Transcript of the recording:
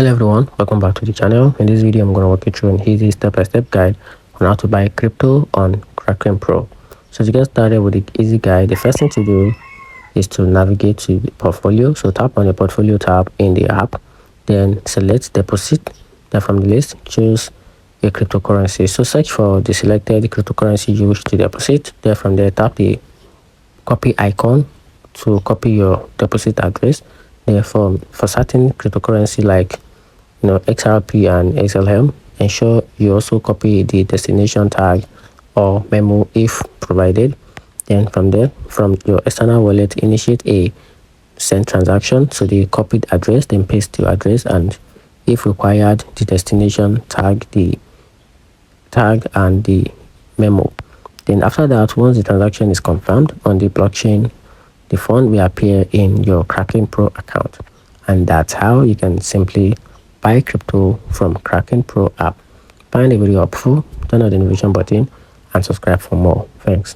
Hello everyone, welcome back to the channel. In this video I'm going to walk you through an easy step-by-step guide on how to buy crypto on Kraken Pro. So to get started with the easy guide, the first thing to do is to navigate to the portfolio. So tap on the portfolio tab in the app, then select deposit. Then from the list, choose a cryptocurrency. So search for the selected cryptocurrency you wish to deposit. Then from there, tap the copy icon to copy your deposit address. Therefore, for certain cryptocurrency like XRP and XLM, ensure you also copy the destination tag or memo if provided. Then from there, from your external wallet, initiate a send transaction to the copied address, then paste your address, and if required, the destination tag, the tag and the memo. Then after that, once the transaction is confirmed on the blockchain, the fund will appear in your Kraken Pro account. And that's how you can simply buy crypto from Kraken Pro app. Find the video helpful, turn on the notification button, and subscribe for more. Thanks.